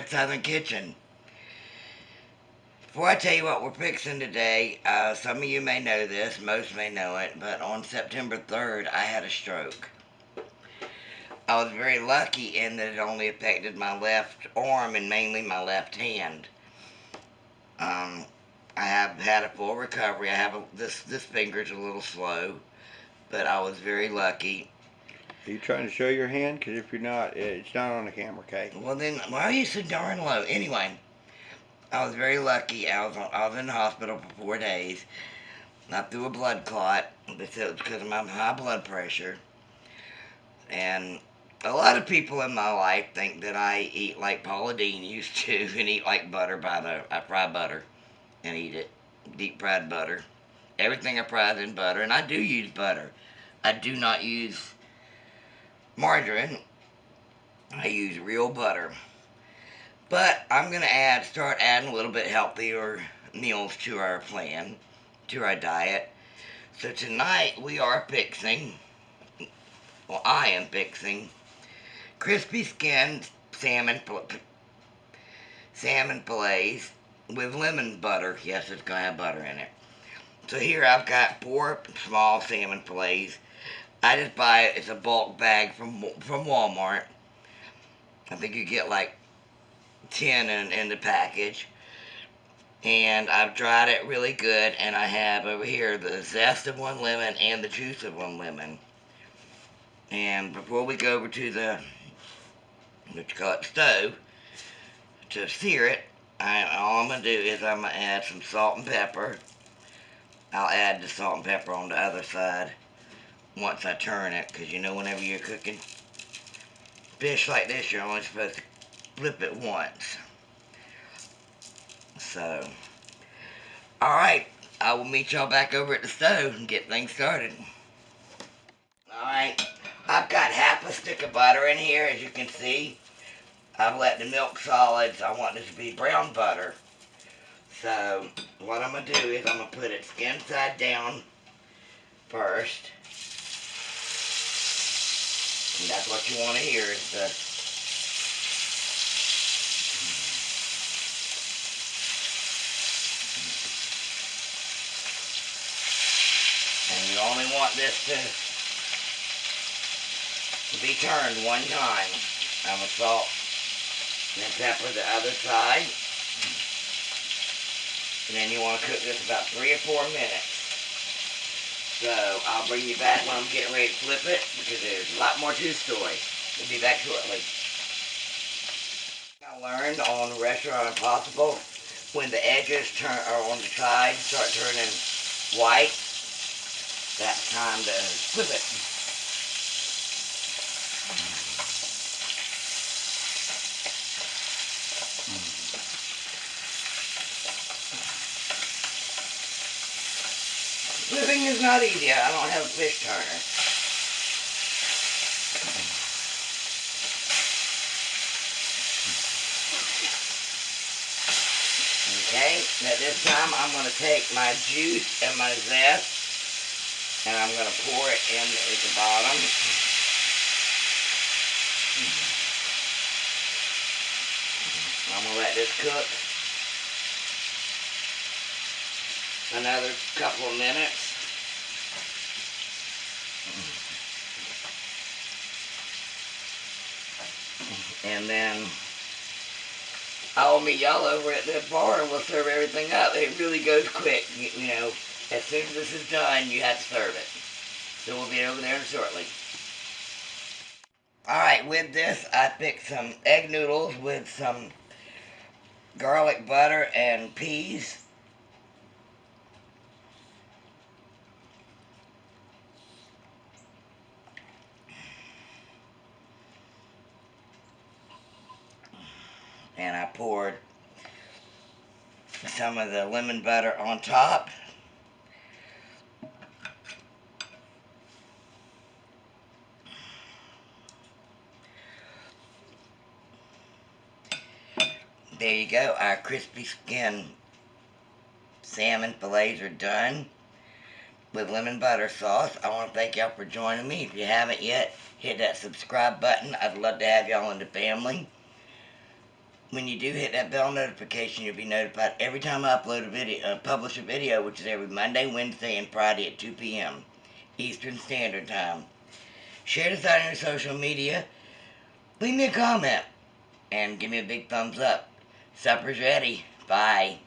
Red Southern Kitchen. Before I tell you what we're fixing today, some of you may know this, most may know it, but on September 3rd, I had a stroke. I was very lucky in that it only affected my left arm and mainly my left hand. I have had a full recovery. This finger's a little slow, but I was very lucky. Are you trying to show your hand? Because if you're not, it's not on the camera, okay? Well then, why are you so darn low? Anyway, I was very lucky. I was in the hospital for 4 days. I threw a blood clot. They said it was because of my high blood pressure. And a lot of people in my life think that I eat like Paula Deen used to and eat like butter I fry butter and eat it. Deep fried butter. Everything I fry is in butter, and I do use butter. I do not use margarine. I use real butter. But I'm going to start adding a little bit healthier meals to our plan, to our diet. So tonight we are fixing, I am fixing crispy skinned salmon fillets with lemon butter. Yes, it's going to have butter in it. So here I've got 4 small salmon fillets. I just buy it. It's a bulk bag from Walmart. I think you get like 10 in the package. And I've dried it really good, and I have over here the zest of 1 lemon and the juice of 1 lemon. And before we go over to the stove to sear it, all I'm going to do is I'm going to add some salt and pepper. I'll add the salt and pepper on the other side once I turn it, because you know whenever you're cooking fish like this, you're only supposed to flip it once. So, alright, I will meet y'all back over at the stove and get things started. Alright, I've got half a stick of butter in here, as you can see. I've let the milk solids. I want this to be brown butter. So, what I'm going to do is I'm going to put it skin side down first. And that's what you want to hear is the and you only want this to be turned 1 time. I'm going to salt and pepper the other side. And then you want to cook this about 3 or 4 minutes. So I'll bring you back when I'm getting ready to flip it, because there's a lot more to the story. We'll be back shortly. I learned on Restaurant Impossible, when the edges on the side start turning white, that's time to flip it. Flipping is not easy. I don't have a fish turner. Okay, at this time I'm going to take my juice and my zest, and I'm going to pour it in at the bottom. I'm going to let this cook another couple of minutes. And then I'll meet y'all over at the bar and we'll serve everything up. It really goes quick. You know, as soon as this is done, you have to serve it. So we'll be over there shortly. Alright, with this, I picked some egg noodles with some garlic butter and peas. And I poured some of the lemon butter on top. There you go. Our crispy skin salmon fillets are done with lemon butter sauce. I want to thank y'all for joining me. If you haven't yet, hit that subscribe button. I'd love to have y'all in the family. when you do hit that bell notification, you'll be notified every time I upload a video, publish a video, which is every Monday, Wednesday, and Friday at 2 p.m. Eastern Standard Time. Share this out on your social media. Leave me a comment and give me a big thumbs up. Supper's ready. Bye.